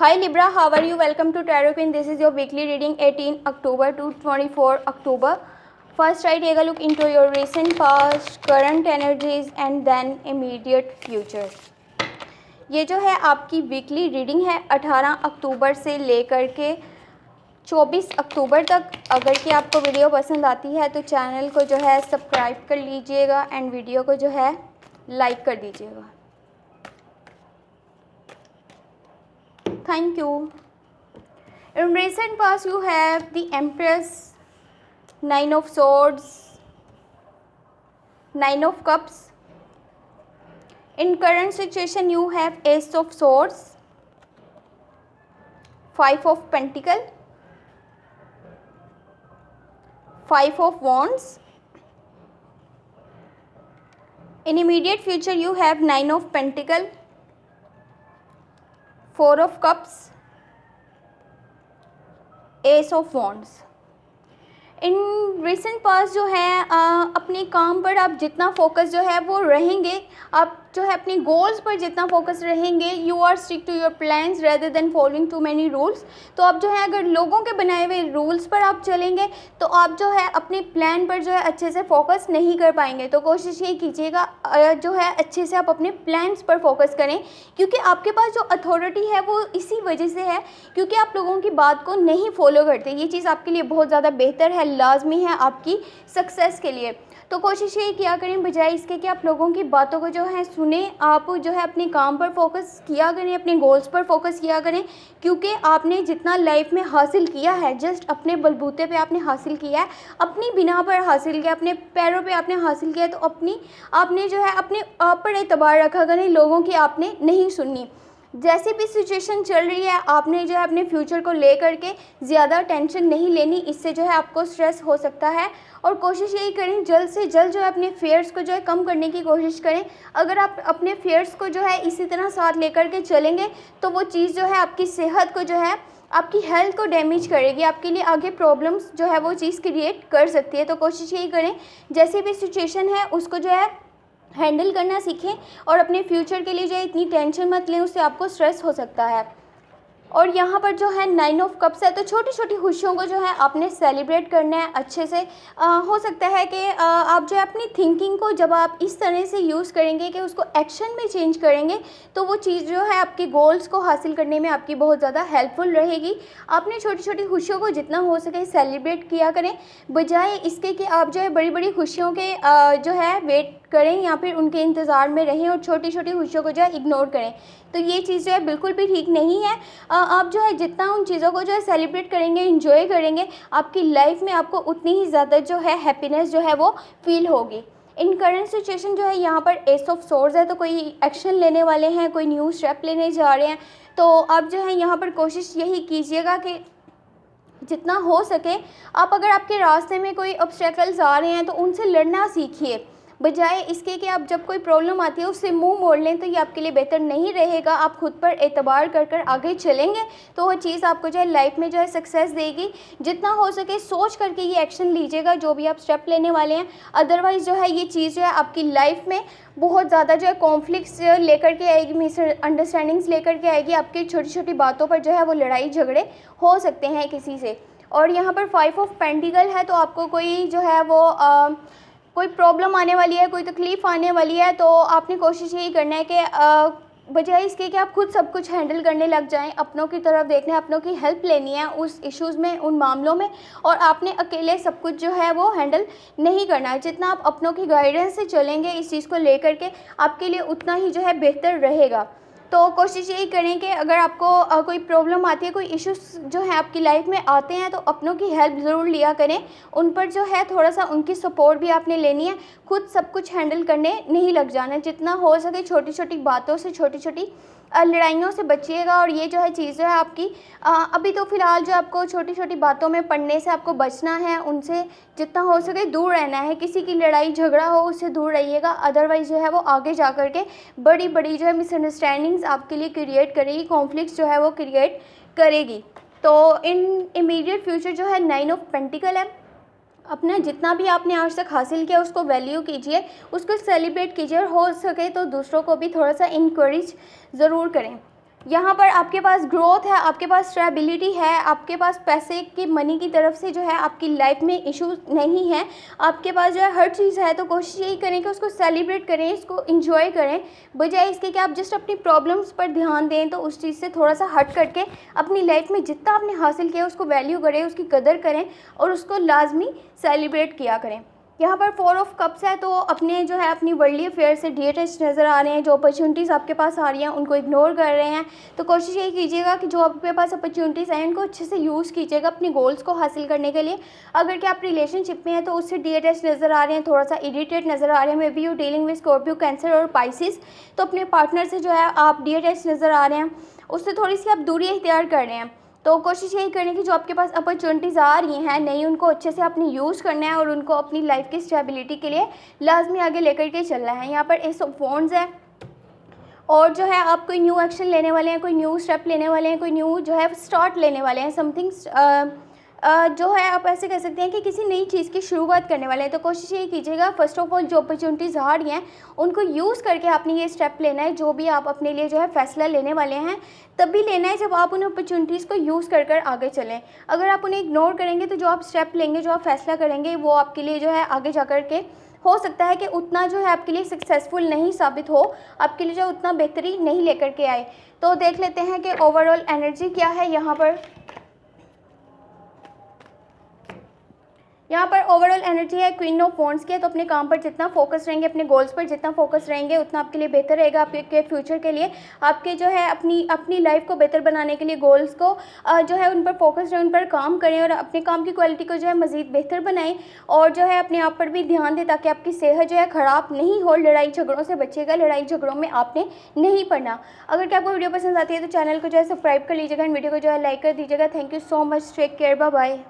Hi Libra, how are you? Welcome to Tarot Queen. This is your weekly reading 18 October to 24 October. First, I take a look into your recent past, current energies and then immediate future. ये जो है आपकी weekly reading है 18 अक्टूबर से लेकर के 24 अक्टूबर तक। अगर कि आपको वीडियो पसंद आती है तो चैनल को जो है सब्सक्राइब कर लीजिएगा एंड वीडियो को जो है लाइक कर दीजिएगा। Thank you. In recent past you have the Empress, Nine of Swords, Nine of Cups. In current situation you have Ace of Swords, Five of Pentacles, Five of Wands. In immediate future you have Nine of Pentacles, Four of Cups, Ace of Wands. In recent past जो है अपने काम पर आप जितना focus जो है वो रहेंगे, आप जो है अपनी गोल्स पर जितना फोकस रहेंगे, you are stick to your plans rather than following to many rules. तो आप जो है अगर लोगों के बनाए हुए रूल्स पर आप चलेंगे तो आप जो है अपने प्लान पर जो है अच्छे से फोकस नहीं कर पाएंगे। तो कोशिश ये कीजिएगा जो है अच्छे से आप अपने प्लान्स पर फोकस करें, क्योंकि आपके पास जो अथॉरिटी है वो इसी वजह से है क्योंकि आप लोगों की बात को नहीं फॉलो करते। ये चीज़ आपके लिए बहुत ज़्यादा बेहतर है, लाजमी है आपकी सक्सेस के लिए। तो कोशिश ये किया करें बजाय इसके कि आप लोगों की बातों को जो है सुने, आप जो है अपने काम पर फोकस किया करें, अपने गोल्स पर फोकस किया करें, क्योंकि आपने जितना लाइफ में हासिल किया है जस्ट अपने बलबूते पे आपने हासिल किया है, अपनी बिना पर हासिल किया, अपने पैरों पे आपने हासिल किया। तो आपने जो है अपने आप पर एतबार रखा करें, लोगों की आपने नहीं सुननी। जैसी भी सिचुएशन चल रही है आपने जो है अपने फ्यूचर को लेकर के ज़्यादा टेंशन नहीं लेनी, इससे जो है आपको स्ट्रेस हो सकता है। और कोशिश यही करें जल्द से जल्द जो है अपने फेयर्स को जो है कम करने की कोशिश करें। अगर आप अपने फेयर्स को जो है इसी तरह साथ लेकर के चलेंगे तो वो चीज़ जो है आपकी सेहत को जो है आपकी हेल्थ को डैमेज करेगी, आपके लिए आगे प्रॉब्लम्स जो है वो चीज़ क्रिएट कर सकती है। तो कोशिश यही करें जैसी भी सिचुएशन है उसको जो है हैंडल करना सीखें और अपने फ्यूचर के लिए जो है इतनी टेंशन मत लें, उससे आपको स्ट्रेस हो सकता है। और यहाँ पर जो है नाइन ऑफ कप्स है, तो छोटी छोटी खुशियों को जो है आपने सेलिब्रेट करना है अच्छे से। हो सकता है कि आप जो है अपनी थिंकिंग को जब आप इस तरह से यूज़ करेंगे कि उसको एक्शन में चेंज करेंगे तो वो चीज़ जो है आपके गोल्स को हासिल करने में आपकी बहुत ज़्यादा हेल्पफुल रहेगी। आपने छोटी छोटी खुशियों को जितना हो सके सेलिब्रेट किया करें, बजाय इसके कि आप जो है बड़ी बड़ी खुशियों के जो है वेट करें या फिर उनके इंतज़ार में रहें और छोटी छोटी खुशियों को जो है इग्नोर करें। तो ये चीज़ जो है बिल्कुल भी ठीक नहीं है। आप जो है जितना उन चीज़ों को जो है सेलिब्रेट करेंगे, इंजॉय करेंगे, आपकी लाइफ में आपको उतनी ही ज़्यादा जो है हैप्पीनेस जो है वो फील होगी। इन करंट सिचुएशन जो है यहाँ पर एस ऑफ सोर्स है, तो कोई एक्शन लेने वाले हैं, कोई न्यू स्टेप लेने जा रहे हैं, तो आप जो है यहाँ पर कोशिश यही कीजिएगा कि जितना हो सके आप अगर आपके रास्ते में कोई ऑब्स्टेकल्स आ रहे हैं तो उनसे लड़ना सीखिए, बजाय इसके कि आप जब कोई प्रॉब्लम आती है उससे मुंह मोड़ लें। तो ये आपके लिए बेहतर नहीं रहेगा। आप खुद पर एतबार कर कर आगे चलेंगे तो वो चीज़ आपको जो है लाइफ में जो है सक्सेस देगी। जितना हो सके सोच करके ये एक्शन लीजिएगा जो भी आप स्टेप लेने वाले हैं, अदरवाइज़ जो है ये चीज़ जो है आपकी लाइफ में बहुत ज़्यादा जो है कॉन्फ्लिक्ट्स लेकर के आएगी, मिसअंडरस्टैंडिंग्स लेकर के आएगी। आपकी छोटी छोटी बातों पर जो है वो लड़ाई झगड़े हो सकते हैं किसी से। और यहाँ पर फाइव ऑफ पेंटिकल है, तो आपको कोई जो है वो कोई प्रॉब्लम आने वाली है, कोई तकलीफ़ आने वाली है, तो आपने कोशिश यही करना है कि बजाय इसके कि आप खुद सब कुछ हैंडल करने लग जाएं, अपनों की तरफ देखना है, अपनों की हेल्प लेनी है उस इश्यूज़ में, उन मामलों में, और आपने अकेले सब कुछ जो है वो हैंडल नहीं करना है। जितना आप अपनों की गाइडेंस से चलेंगे इस चीज़ को लेकर के आपके लिए उतना ही जो है बेहतर रहेगा। तो कोशिश यही करें कि अगर आपको कोई प्रॉब्लम आती है, कोई इश्यूज़ जो है आपकी लाइफ में आते हैं, तो अपनों की हेल्प ज़रूर लिया करें। उन पर जो है थोड़ा सा उनकी सपोर्ट भी आपने लेनी है, खुद सब कुछ हैंडल करने नहीं लग जाना। जितना हो सके छोटी छोटी बातों से, छोटी छोटी लड़ाइयों से बचिएगा। और ये जो है चीज़ है आपकी अभी तो फ़िलहाल जो आपको छोटी छोटी बातों में पड़ने से आपको बचना है, उनसे जितना हो सके दूर रहना है। किसी की लड़ाई झगड़ा हो उससे दूर रहिएगा, अदरवाइज़ जो है वो आगे जा कर के बड़ी बड़ी जो है मिसअंडरस्टैंडिंग्स आपके लिए क्रिएट करेगी, कॉन्फ्लिक्ट्स जो है वो क्रिएट करेगी। तो इन इमीडिएट फ्यूचर जो है नाइन ऑफ पेंटिकल है, अपना जितना भी आपने आज तक हासिल किया उसको वैल्यू कीजिए, उसको सेलिब्रेट कीजिए, और हो सके तो दूसरों को भी थोड़ा सा इनकरेज ज़रूर करें। यहाँ पर आपके पास ग्रोथ है, आपके पास स्टेबिलिटी है, आपके पास पैसे की मनी की तरफ से जो है आपकी लाइफ में इश्यूज नहीं है, आपके पास जो है हर चीज़ है। तो कोशिश यही करें कि उसको सेलिब्रेट करें, इसको इंजॉय करें, बजाय इसके कि आप जस्ट अपनी प्रॉब्लम्स पर ध्यान दें। तो उस चीज़ से थोड़ा सा हट करके अपनी लाइफ में जितना आपने हासिल किया उसको वैल्यू करें, उसकी कदर करें और उसको लाजमी सेलिब्रेट किया करें। यहाँ पर 4 ऑफ कप्स है, तो अपने जो है अपनी वर्ल्डली अफेयर से डिटैच नज़र आ रहे हैं। जो अपॉर्चुनिटीज़ आपके पास आ रही हैं उनको इग्नोर कर रहे हैं। तो कोशिश यही कीजिएगा कि जो आपके पास अपॉर्चुनिटीज़ हैं उनको अच्छे से यूज़ कीजिएगा अपने गोल्स को हासिल करने के लिए। अगर कि आप रिलेशनशिप में हैं तो उससे डिटैच नज़र आ रहे हैं, थोड़ा सा इरिटेट नज़र आ रहे हैं, may be you dealing with Scorpio, cancer और पाइसिस। तो अपने पार्टनर से जो है आप डिटैच नज़र आ रहे हैं, उससे थोड़ी सी आप दूरी इख्तियार कर रहे हैं। तो कोशिश यही करनी कि जो आपके पास अपॉर्चुनिटीज़ आ रही हैं नहीं, उनको अच्छे से आपने यूज़ करना है और उनको अपनी लाइफ की स्टेबिलिटी के लिए लाजमी आगे लेकर के चलना है। यहाँ पर एस ऑफ वॉन्ड्स है और जो है आप कोई न्यू एक्शन लेने वाले हैं, कोई न्यू स्टेप लेने वाले हैं, कोई न्यू जो है स्टार्ट लेने वाले हैं, समथिंग जो है आप ऐसे कह सकते हैं कि किसी नई चीज़ की शुरुआत करने वाले हैं। तो कोशिश यही कीजिएगा फर्स्ट ऑफ ऑल जो अपॉर्चुनिटीज़ आ रही हैं उनको यूज़ करके आपने ये स्टेप लेना है। जो भी आप अपने लिए जो है फ़ैसला लेने वाले हैं तभी लेना है जब आप उन अपॉर्चुनिटीज़ को यूज़ कर आगे चलें। अगर आप उन्हें इग्नोर करेंगे तो जो आप स्टेप लेंगे, जो आप फ़ैसला करेंगे, वो आपके लिए जो है आगे जा कर के हो सकता है कि उतना जो है आपके लिए सक्सेसफुल नहीं साबित हो, आपके लिए जो उतना बेहतरी नहीं लेकर के आए। तो देख लेते हैं कि ओवरऑल एनर्जी क्या है। यहाँ पर ओवरऑल एनर्जी है क्वीन ऑफ वॉन्ड्स की है। तो अपने काम पर जितना फोकस रहेंगे, अपने गोल्स पर जितना फोकस रहेंगे, उतना आपके लिए बेहतर रहेगा। आपके फ्यूचर के लिए, आपके जो है अपनी लाइफ को बेहतर बनाने के लिए गोल्स को जो है उन पर फोकस रहें, उन पर काम करें और अपने काम की क्वालिटी को जो है मज़ीद बेहतर बनाएं और जो है अपने आप पर भी ध्यान दें ताकि आपकी सेहत जो है ख़राब नहीं हो। लड़ाई झगड़ों से बचेगा, लड़ाई झगड़ों में आपने नहीं पड़ना। अगर क्या आपको वीडियो पसंद आती है तो चैनल को जो है सब्सक्राइब कर लीजिएगा, इन वीडियो को जो है लाइक कर दीजिएगा। Thank you so much, take care, bye bye.